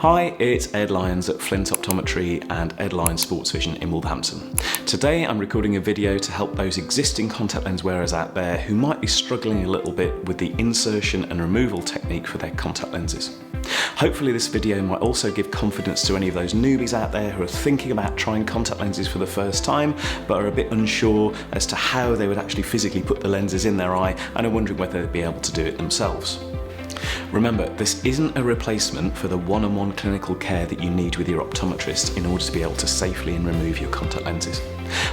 Hi, it's Ed Lyons at Flint Optometry and Ed Lyons Sports Vision in Wolverhampton. Today I'm recording a video to help those existing contact lens wearers out there who might be struggling a little bit with the insertion and removal technique for their contact lenses. Hopefully this video might also give confidence to any of those newbies out there who are thinking about trying contact lenses for the first time but are a bit unsure as to how they would actually physically put the lenses in their eye and are wondering whether they'd be able to do it themselves. Remember, this isn't a replacement for the one-on-one clinical care that you need with your optometrist in order to be able to safely remove your contact lenses.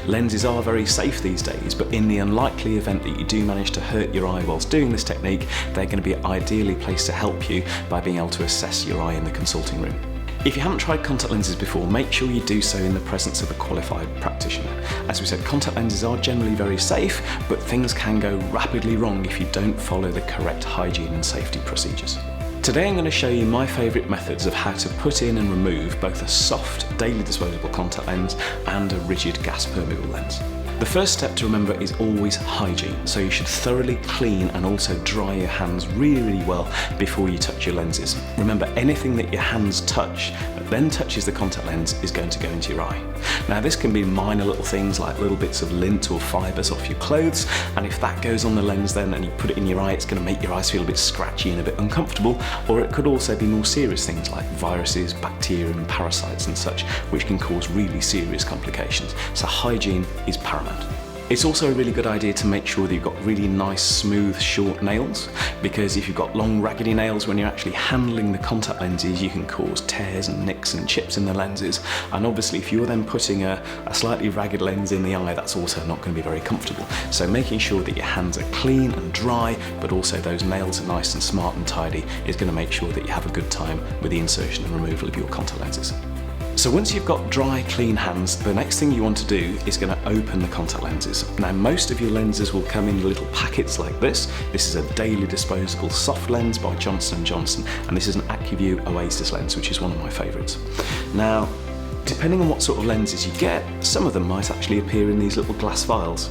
Lenses are very safe these days, but in the unlikely event that you do manage to hurt your eye whilst doing this technique, they're going to be ideally placed to help you by being able to assess your eye in the consulting room. If you haven't tried contact lenses before, make sure you do so in the presence of a qualified practitioner. As we said, contact lenses are generally very safe, but things can go rapidly wrong if you don't follow the correct hygiene and safety procedures. Today I'm going to show you my favourite methods of how to put in and remove both a soft, daily disposable contact lens and a rigid gas permeable lens. The first step to remember is always hygiene, so you should thoroughly clean and also dry your hands really well before you touch your lenses. Remember, anything that your hands touch that then touches the contact lens is going to go into your eye. Now this can be minor little things like little bits of lint or fibres off your clothes, and if that goes on the lens then and you put it in your eye, it's going to make your eyes feel a bit scratchy and a bit uncomfortable. Or it could also be more serious things like viruses, bacteria and parasites and such, which can cause really serious complications. So hygiene is paramount. It's also a really good idea to make sure that you've got really nice, smooth, short nails, because if you've got long, raggedy nails, when you're actually handling the contact lenses, you can cause tears and nicks and chips in the lenses. And obviously, if you're then putting a slightly ragged lens in the eye, that's also not going to be very comfortable. So making sure that your hands are clean and dry, but also those nails are nice and smart and tidy, is going to make sure that you have a good time with the insertion and removal of your contact lenses. So once you've got dry, clean hands, the next thing you want to do is going to open the contact lenses. Now most of your lenses will come in little packets like this. This is a daily disposable soft lens by Johnson & Johnson, and this is an AccuView Oasis lens, which is one of my favourites. Now, depending on what sort of lenses you get, some of them might actually appear in these little glass vials.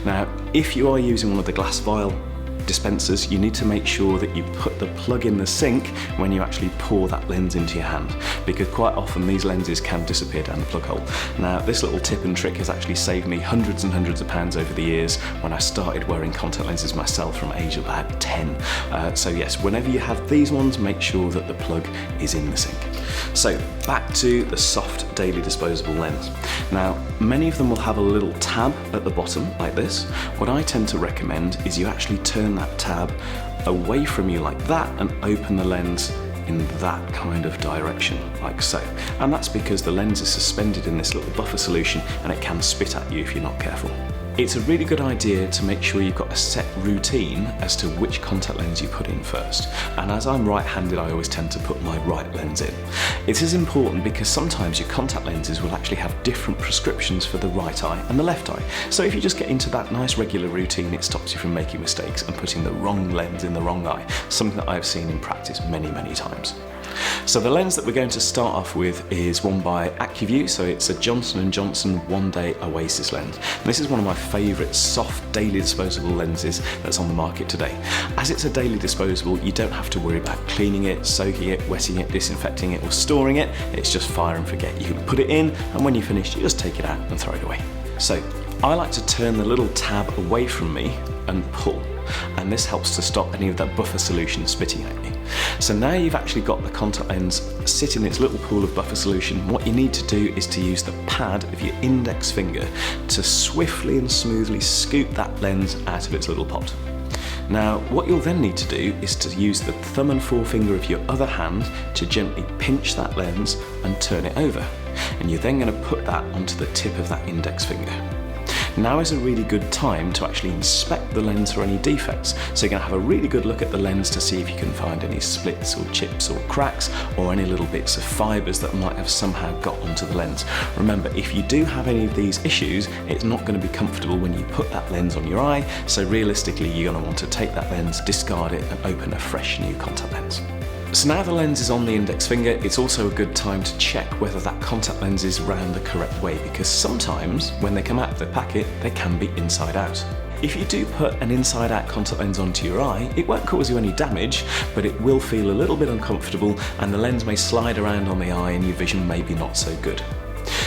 Now, if you are using one of the glass vial dispensers, you need to make sure that you put the plug in the sink when you actually pour that lens into your hand, because quite often these lenses can disappear down the plug hole. Now this little tip and trick has actually saved me hundreds and hundreds of pounds over the years when I started wearing contact lenses myself from age of about 10. So yes, whenever you have these ones, make sure that the plug is in the sink. So back to the soft daily disposable lens. Now many of them will have a little tab at the bottom like this. What I tend to recommend is you actually turn that tab away from you like that and open the lens in that kind of direction, like so. And that's because the lens is suspended in this little buffer solution and it can spit at you if you're not careful. It's a really good idea to make sure you've got a set routine as to which contact lens you put in first. And as I'm right-handed, I always tend to put my right lens in. It is important because sometimes your contact lenses will actually have different prescriptions for the right eye and the left eye. So if you just get into that nice regular routine, it stops you from making mistakes and putting the wrong lens in the wrong eye, something that I've seen in practice many times. So the lens that we're going to start off with is one by AccuView, so it's a Johnson & Johnson one-day Oasis lens. And this is one of my favourite soft daily disposable lenses that's on the market today. As it's a daily disposable, you don't have to worry about cleaning it, soaking it, wetting it, disinfecting it or storing it. It's just fire and forget. You can put it in and when you're finished, you just take it out and throw it away. So I like to turn the little tab away from me and pull, and this helps to stop any of that buffer solution spitting at you. So now you've actually got the contact lens sit in its little pool of buffer solution. What you need to do is to use the pad of your index finger to swiftly and smoothly scoop that lens out of its little pot. Now what you'll then need to do is to use the thumb and forefinger of your other hand to gently pinch that lens and turn it over. And you're then going to put that onto the tip of that index finger. Now is a really good time to actually inspect the lens for any defects. So you're going to have a really good look at the lens to see if you can find any splits or chips or cracks or any little bits of fibres that might have somehow got onto the lens. Remember, if you do have any of these issues, it's not going to be comfortable when you put that lens on your eye. So realistically, you're going to want to take that lens, discard it and open a fresh new contact lens. So now the lens is on the index finger, it's also a good time to check whether that contact lens is round the correct way, because sometimes when they come out of the packet, they can be inside out. If you do put an inside-out contact lens onto your eye, it won't cause you any damage, but it will feel a little bit uncomfortable and the lens may slide around on the eye and your vision may be not so good.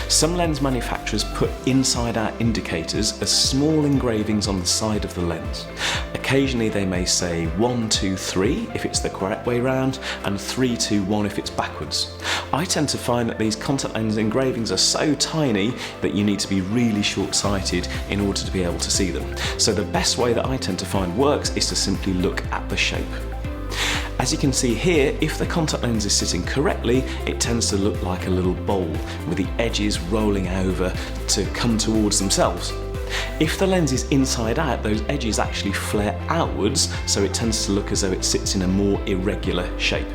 Some lens manufacturers put inside-out indicators as small engravings on the side of the lens. Occasionally they may say 1, 2, 3 if it's the correct way round, and 3, 2, 1 if it's backwards. I tend to find that these contact lens engravings are so tiny that you need to be really short-sighted in order to be able to see them. So the best way that I tend to find works is to simply look at the shape. As you can see here, if the contact lens is sitting correctly, it tends to look like a little bowl with the edges rolling over to come towards themselves. If the lens is inside out, those edges actually flare outwards, so it tends to look as though it sits in a more irregular shape.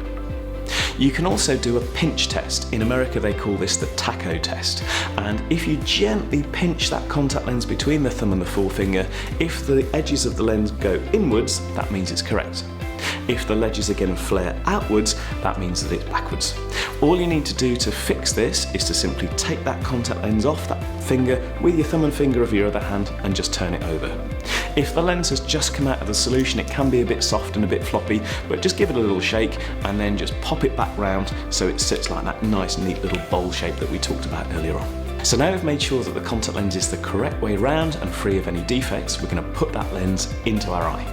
You can also do a pinch test. In America they call this the taco test, and if you gently pinch that contact lens between the thumb and the forefinger, if the edges of the lens go inwards, that means it's correct. If the edges again flare outwards, that means that it's backwards. All you need to do to fix this is to simply take that contact lens off that finger with your thumb and finger of your other hand and just turn it over. If the lens has just come out of the solution, it can be a bit soft and a bit floppy, but just give it a little shake and then just pop it back round so it sits like that nice neat little bowl shape that we talked about earlier on. So now we've made sure that the contact lens is the correct way round and free of any defects, we're going to put that lens into our eye.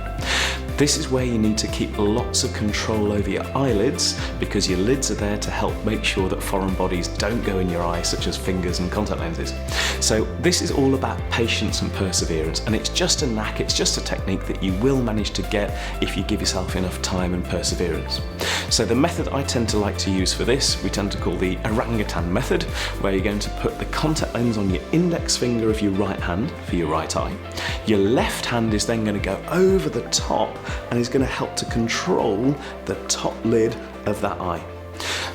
This is where you need to keep lots of control over your eyelids, because your lids are there to help make sure that foreign bodies don't go in your eye, such as fingers and contact lenses. So this is all about patience and perseverance, and it's just a knack, it's just a technique that you will manage to get if you give yourself enough time and perseverance. So the method I tend to like to use for this, we tend to call the Orangutan Method, where you're going to put the contact lens on your index finger of your right hand for your right eye. Your left hand is then going to go over the top and is going to help to control the top lid of that eye.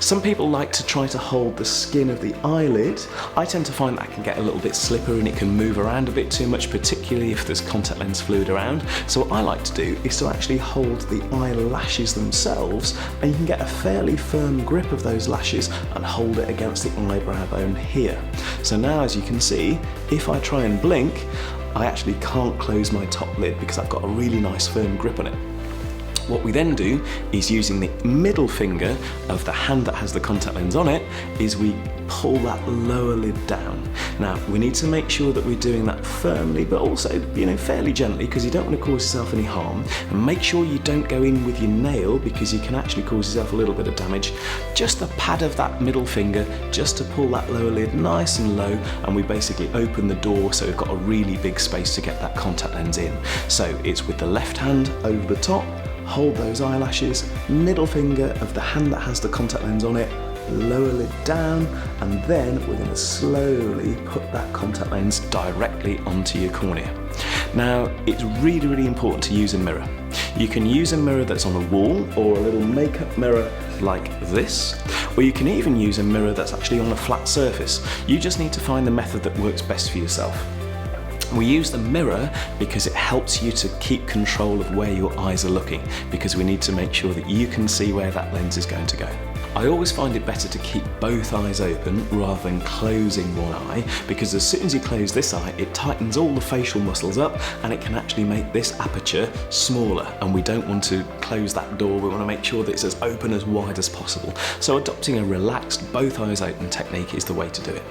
Some people like to try to hold the skin of the eyelid. I tend to find that can get a little bit slippery and it can move around a bit too much, particularly if there's contact lens fluid around. So what I like to do is to actually hold the eyelashes themselves, and you can get a fairly firm grip of those lashes and hold it against the eyebrow bone here. So now, as you can see, if I try and blink, I actually can't close my top lid because I've got a really nice firm grip on it. What we then do is, using the middle finger of the hand that has the contact lens on it, is we pull that lower lid down. Now we need to make sure that we're doing that firmly, but also, fairly gently, because you don't want to cause yourself any harm. And make sure you don't go in with your nail, because you can actually cause yourself a little bit of damage. Just the pad of that middle finger, just to pull that lower lid nice and low, and we basically open the door so we've got a really big space to get that contact lens in. So it's with the left hand over the top, hold those eyelashes, middle finger of the hand that has the contact lens on it, lower lid down, and then we're going to slowly put that contact lens directly onto your cornea. Now, it's really, really important to use a mirror. You can use a mirror that's on a wall, or a little makeup mirror like this, or you can even use a mirror that's actually on a flat surface. You just need to find the method that works best for yourself. We use the mirror because it helps you to keep control of where your eyes are looking, because we need to make sure that you can see where that lens is going to go. I always find it better to keep both eyes open rather than closing one eye, because as soon as you close this eye, it tightens all the facial muscles up and it can actually make this aperture smaller, and we don't want to close that door. We want to make sure that it's as open, as wide as possible. So adopting a relaxed, both eyes open technique is the way to do it.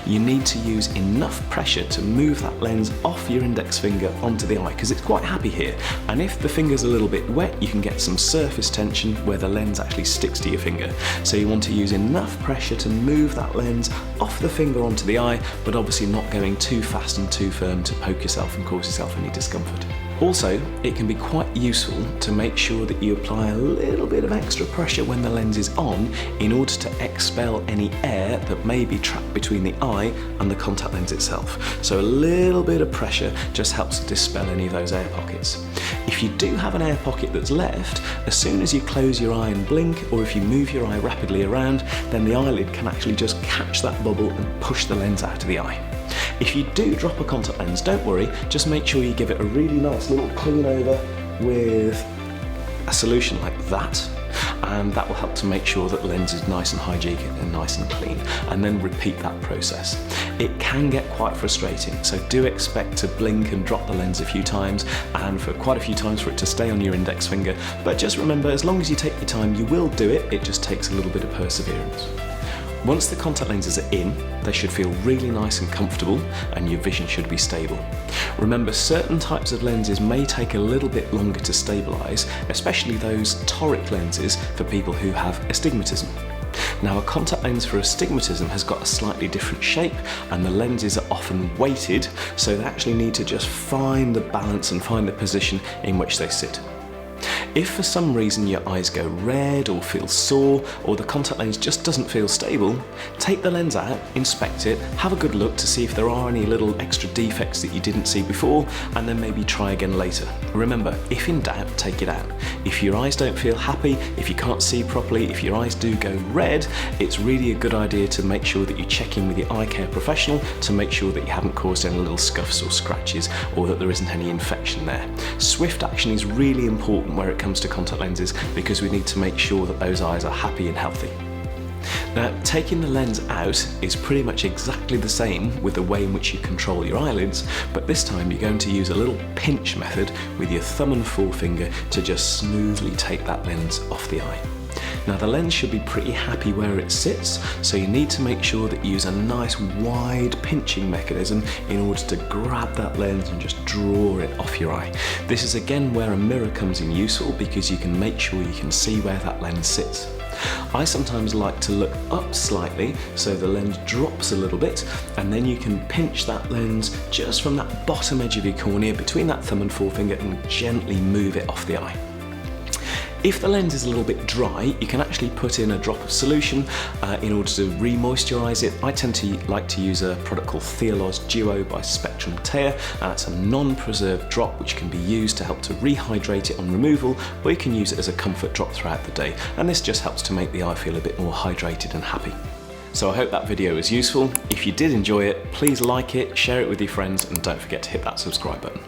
You need to use enough pressure to move that lens off your index finger onto the eye, because it's quite happy here, and if the finger's a little bit wet, you can get some surface tension where the lens actually sticks to your finger. So you want to use enough pressure to move that lens off the finger onto the eye, but obviously not going too fast and too firm to poke yourself and cause yourself any discomfort. Also, it can be quite useful to make sure that you apply a little bit of extra pressure when the lens is on, in order to expel any air that may be trapped between the eye and the contact lens itself. So a little bit of pressure just helps to dispel any of those air pockets. If you do have an air pocket that's left, as soon as you close your eye and blink, or if you move your eye rapidly around, then the eyelid can actually just catch that bubble and push the lens out of the eye. If you do drop a contact lens, don't worry, just make sure you give it a really nice little clean over with a solution like that, and that will help to make sure that the lens is nice and hygienic and nice and clean, and then repeat that process. It can get quite frustrating, so do expect to blink and drop the lens a few times, and for quite a few times for it to stay on your index finger, but just remember, as long as you take your time, you will do it. It just takes a little bit of perseverance. Once the contact lenses are in, they should feel really nice and comfortable, and your vision should be stable. Remember, certain types of lenses may take a little bit longer to stabilise, especially those toric lenses for people who have astigmatism. Now, a contact lens for astigmatism has got a slightly different shape, and the lenses are often weighted, so they actually need to just find the balance and find the position in which they sit. If for some reason your eyes go red or feel sore, or the contact lens just doesn't feel stable, take the lens out, inspect it, have a good look to see if there are any little extra defects that you didn't see before, and then maybe try again later. Remember, if in doubt, take it out. If your eyes don't feel happy, if you can't see properly, if your eyes do go red, it's really a good idea to make sure that you check in with your eye care professional to make sure that you haven't caused any little scuffs or scratches, or that there isn't any infection there. Swift action is really important where it comes to contact lenses, because we need to make sure that those eyes are happy and healthy. Now, taking the lens out is pretty much exactly the same with the way in which you control your eyelids, but this time you're going to use a little pinch method with your thumb and forefinger to just smoothly take that lens off the eye. Now, the lens should be pretty happy where it sits, so you need to make sure that you use a nice wide pinching mechanism in order to grab that lens and just draw it off your eye. This is again where a mirror comes in useful, because you can make sure you can see where that lens sits. I sometimes like to look up slightly so the lens drops a little bit, and then you can pinch that lens just from that bottom edge of your cornea between that thumb and forefinger and gently move it off the eye. If the lens is a little bit dry, you can actually put in a drop of solution in order to re-moisturise it. I tend to like to use a product called Theolos Duo by Spectrum Tear, and that's a non-preserved drop which can be used to help to rehydrate it on removal, or you can use it as a comfort drop throughout the day, and this just helps to make the eye feel a bit more hydrated and happy. So I hope that video was useful. If you did enjoy it, please like it, share it with your friends, and don't forget to hit that subscribe button.